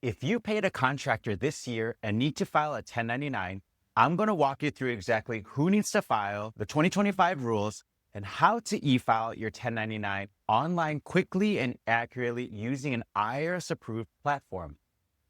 If you paid a contractor this year and need to file a 1099, I'm going to walk you through exactly who needs to file, the 2025 rules, and how to e-file your 1099 online quickly and accurately using an IRS-approved platform.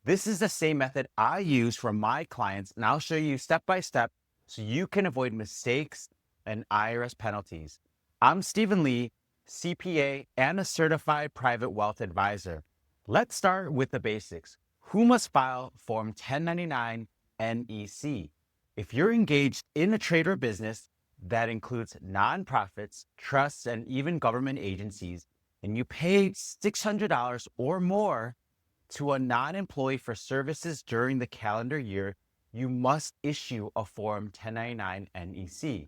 This is the same method I use for my clients, and I'll show you step by step so you can avoid mistakes and IRS penalties. I'm Stephen Lee, CPA and a certified private wealth advisor. Let's start with the basics. Who must file Form 1099 NEC? If you're engaged in a trade or business that includes nonprofits, trusts, and even government agencies, and you pay $600 or more to a non-employee for services during the calendar year, you must issue a Form 1099 NEC.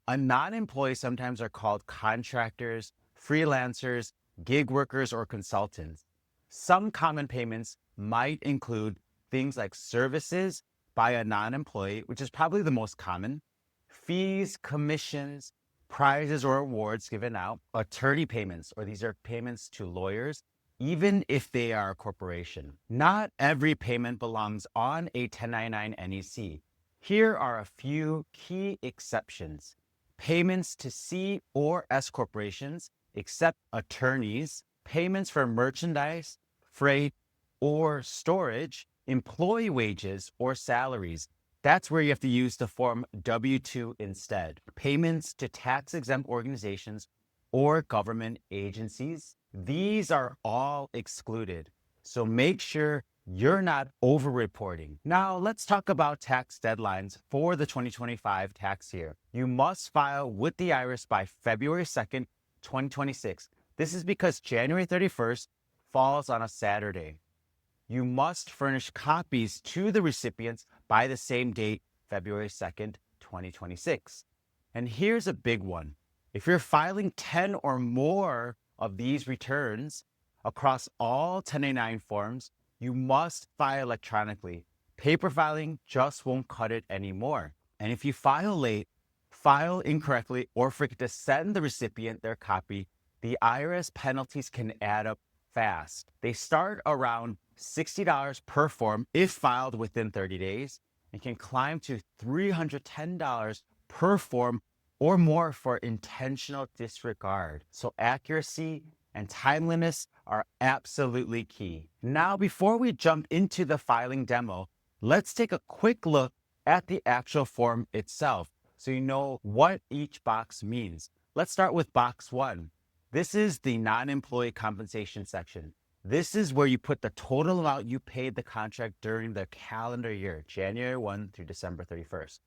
A non-employee sometimes are called contractors, freelancers, gig workers, or consultants. Some common payments might include things like services by a non-employee, which is probably the most common, fees, commissions, prizes or awards given out, attorney payments, or these are payments to lawyers, even if they are a corporation. Not every payment belongs on a 1099 NEC. Here are a few key exceptions. Payments to C or S corporations, except attorneys, payments for merchandise, freight, or storage, employee wages or salaries. That's where you have to use the form W-2 instead. Payments to tax-exempt organizations or government agencies, these are all excluded. So make sure you're not over-reporting. Now, let's talk about tax deadlines for the 2025 tax year. You must file with the IRS by February 2nd, 2026. This is because January 31st falls on a Saturday. You must furnish copies to the recipients by the same date, February 2nd, 2026. And here's a big one. If you're filing 10 or more of these returns across all 1099 forms, you must file electronically. Paper filing just won't cut it anymore. And if you file late, file incorrectly, or forget to send the recipient their copy, the IRS penalties can add up fast. They start around $60 per form if filed within 30 days and can climb to $310 per form or more for intentional disregard. So accuracy and timeliness are absolutely key. Now, before we jump into the filing demo, let's take a quick look at the actual form itself so you know what each box means. Let's start with box 1. This is the non-employee compensation section. This is where you put the total amount you paid the contract during the calendar year, January 1 through December 31st.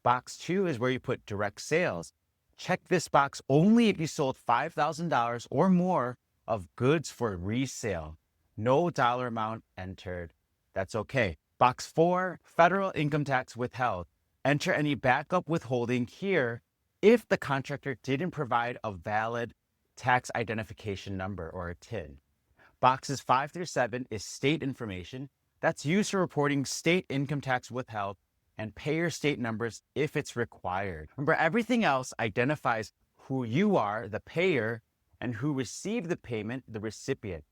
Box 2 is where you put direct sales. Check this box only if you sold $5,000 or more of goods for resale. No dollar amount entered. That's okay. Box 4, federal income tax withheld. Enter any backup withholding here if the contractor didn't provide a valid tax identification number or a TIN. Boxes 5 through 7 is state information. That's used for reporting state income tax withheld and payer state numbers if it's required. Remember, everything else identifies who you are, the payer, and who received the payment, the recipient.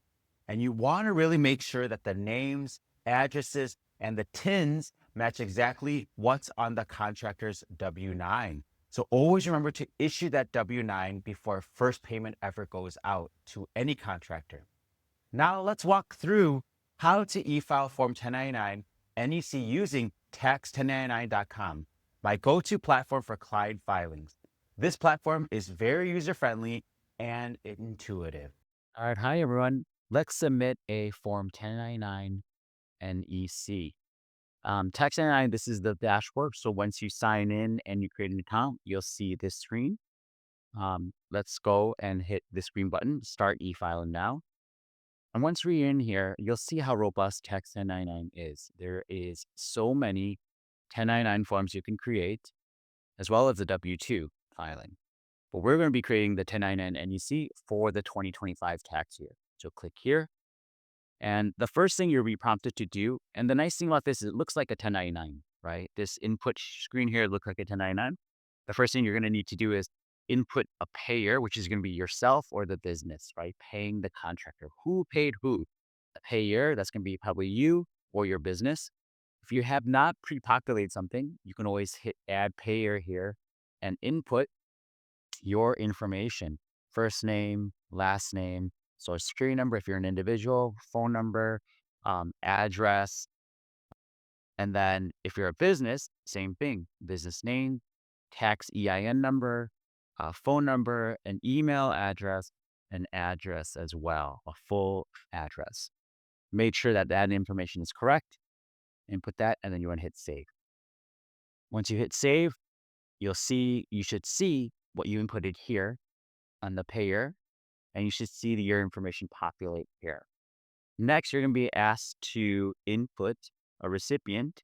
And you want to really make sure that the names, addresses, and the TINs match exactly what's on the contractor's W-9. So always remember to issue that W-9 before first payment ever goes out to any contractor. Now let's walk through how to e-file Form 1099 NEC using tax1099.com, my go-to platform for client filings. This platform is very user-friendly and intuitive. All right. Hi, everyone. Let's submit a Form 1099 NEC. Tax 99, this is the dashboard. So once you sign in and you create an account, you'll see this screen. Let's go and hit this green button, start e-filing now. And once we're in here, you'll see how robust Tax 1099 is. There is so many 1099 forms you can create, as well as the W-2 filing. But we're going to be creating the 1099 NEC for the 2025 tax year. So click here. And the first thing you'll be prompted to do, and the nice thing about this is it looks like a 1099, right? This input screen here looks like a 1099. The first thing you're going to need to do is input a payer, which is going to be yourself or the business, right? Paying the contractor. Who paid who? payer, that's going to be probably you or your business. If you have not pre-populated something, you can always hit add payer here and input your information, first name, last name, social security number if you're an individual, phone number, address, and then if you're a business, same thing, business name, tax EIN number, phone number, an email address, an address as well, a full address. Make sure that that information is correct, input that, and then you want to hit save. Once you hit save, you should see what you inputted here on the payer, and you should see your information populate here. Next, you're going to be asked to input a recipient.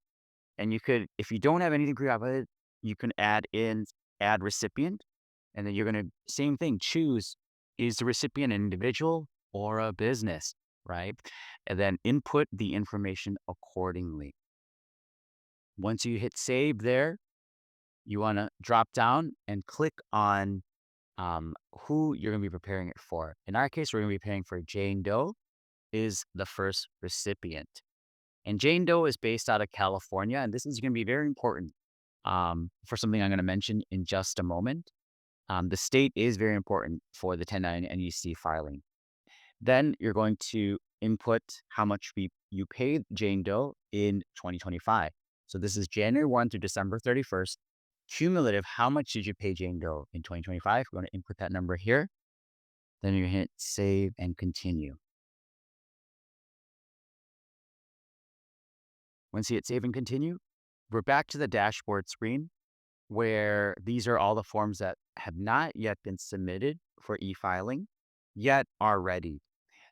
And you could, if you don't have anything pre-populated, you can add recipient. And then you're going to, same thing, choose, is the recipient an individual or a business, right? And then input the information accordingly. Once you hit save there, you want to drop down and click on who you're going to be preparing it for. In our case, we're going to be preparing for Jane Doe is the first recipient. And Jane Doe is based out of California, and this is going to be very important for something I'm going to mention in just a moment. The state is very important for the 1099 NEC filing. Then you're going to input how much you paid Jane Doe in 2025. So this is January 1 through December 31st. Cumulative, how much did you pay Jane Doe in 2025? We're going to input that number here. Then you hit save and continue. Once you hit save and continue, we're back to the dashboard screen where these are all the forms that have not yet been submitted for e-filing, yet are ready.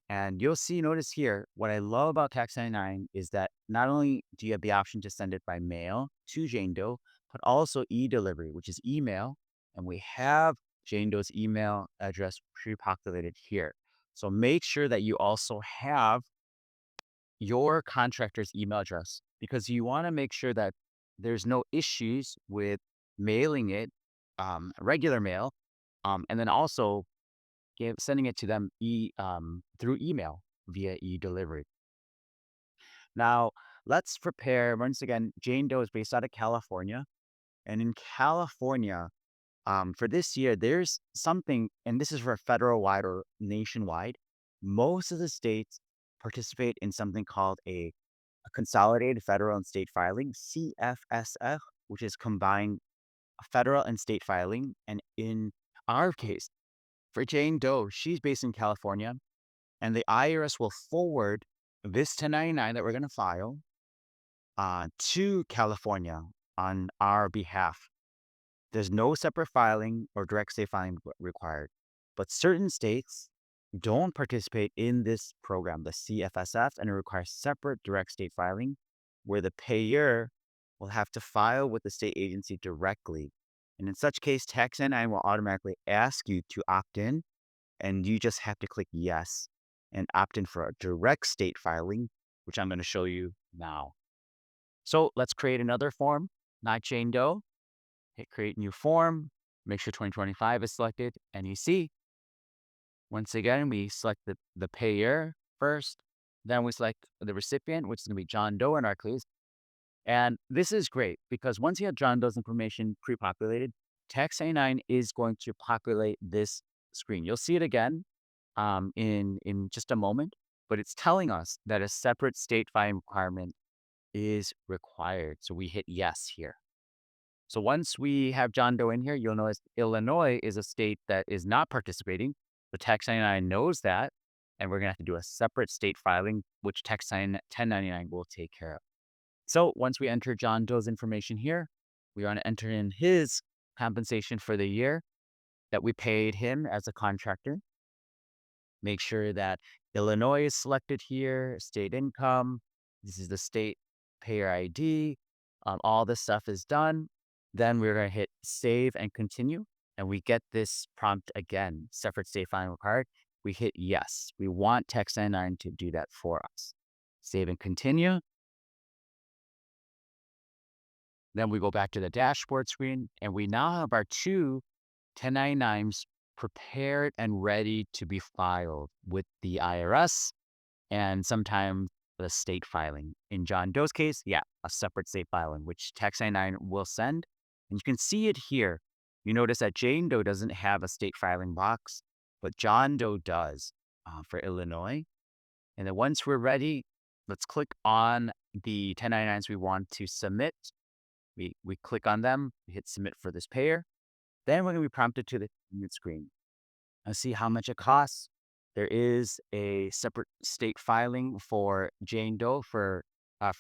And you'll see, notice here, what I love about Tax 99 is that not only do you have the option to send it by mail to Jane Doe, but also e-delivery, which is email. And we have Jane Doe's email address pre-populated here. So make sure that you also have your contractor's email address because you want to make sure that there's no issues with mailing it, regular mail, and then also sending it to them through email via e-delivery. Now, let's prepare. Once again, Jane Doe is based out of California. And in California, for this year, there's something, and this is for federal-wide or nationwide. Most of the states participate in something called a consolidated federal and state filing, CFSF, which is combined federal and state filing. And in our case, for Jane Doe, she's based in California, and the IRS will forward this 1099 that we're going to file to California on our behalf. There's no separate filing or direct state filing required, but certain states don't participate in this program, the CFSF, and it requires separate direct state filing where the payer will have to file with the state agency directly. And in such case, Tax 99 will automatically ask you to opt in, and you just have to click yes and opt in for a direct state filing, which I'm going to show you now. So let's create another form, not Jane Doe. Hit create new form, make sure 2025 is selected, NEC. Once again, we select the payer first, then we select the recipient, which is going to be John Doe in our case. And this is great because once you have John Doe's information pre-populated, Tax 99 is going to populate this screen. You'll see it again in just a moment, but it's telling us that a separate state filing requirement is required. So we hit yes here. So once we have John Doe in here, you'll notice Illinois is a state that is not participating. The Tax 99 knows that, and we're going to have to do a separate state filing, which Tax 1099 will take care of. So once we enter John Doe's information here, we want to enter in his compensation for the year that we paid him as a contractor. Make sure that Illinois is selected here, state income. This is the state payer ID. All this stuff is done. Then we're going to hit save and continue. And we get this prompt again, separate state filing required. We hit yes. We want Tax 99 to do that for us. Save and continue. Then we go back to the dashboard screen, and we now have our two 1099s prepared and ready to be filed with the IRS and sometimes the state filing. In John Doe's case, yeah, a separate state filing, which Tax 99 will send. And you can see it here. You notice that Jane Doe doesn't have a state filing box, but John Doe does for Illinois. And then once we're ready, let's click on the 1099s we want to submit. We click on them, we hit submit for this payer. Then we're going to be prompted to the payment screen. Let's see how much it costs. There is a separate state filing for Jane Doe for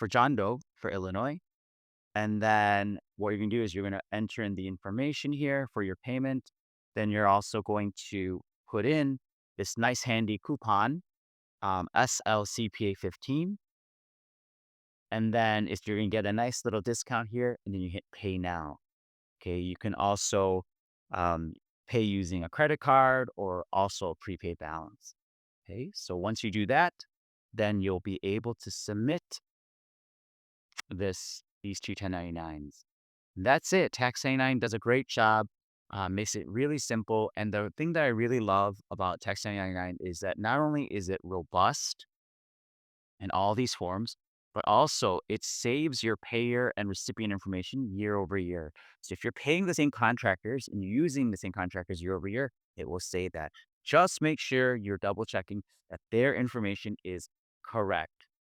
John Doe for Illinois. And then what you're going to do is you're going to enter in the information here for your payment. Then you're also going to put in this nice handy coupon, SLCPA 15. And then if you're going to get a nice little discount here, and then you hit pay now. Okay, you can also pay using a credit card or also a prepaid balance. Okay, so once you do that, then you'll be able to submit these two 1099s. That's it. Tax 99 does a great job, makes it really simple. And the thing that I really love about Tax 99 is that not only is it robust in all these forms, but also it saves your payer and recipient information year over year. So if you're paying the same contractors and using the same contractors year over year, it will say that. Just make sure you're double checking that their information is correct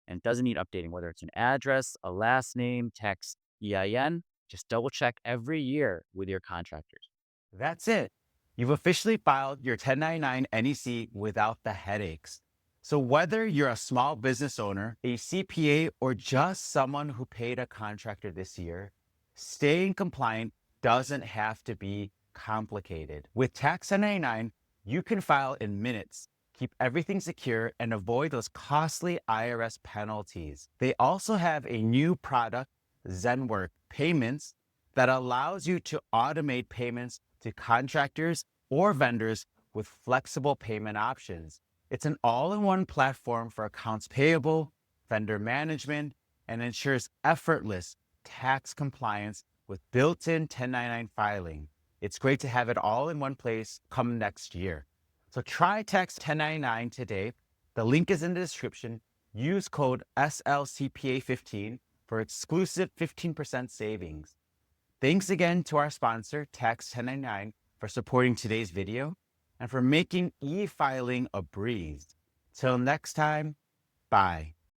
and doesn't need updating, whether it's an address, a last name, text, EIN. Just double check every year with your contractors. That's it. You've officially filed your 1099 NEC without the headaches. So whether you're a small business owner, a CPA, or just someone who paid a contractor this year, staying compliant doesn't have to be complicated. With Tax 1099, you can file in minutes, keep everything secure, and avoid those costly IRS penalties. They also have a new product, ZenWork Payments, that allows you to automate payments to contractors or vendors with flexible payment options. It's an all-in-one platform for accounts payable, vendor management, and ensures effortless tax compliance with built-in 1099 filing. It's great to have it all in one place come next year. So try Tax 1099 today. The link is in the description. Use code SLCPA15 for exclusive 15% savings. Thanks again to our sponsor, Tax 1099, for supporting today's video and for making e-filing a breeze. Till next time, bye.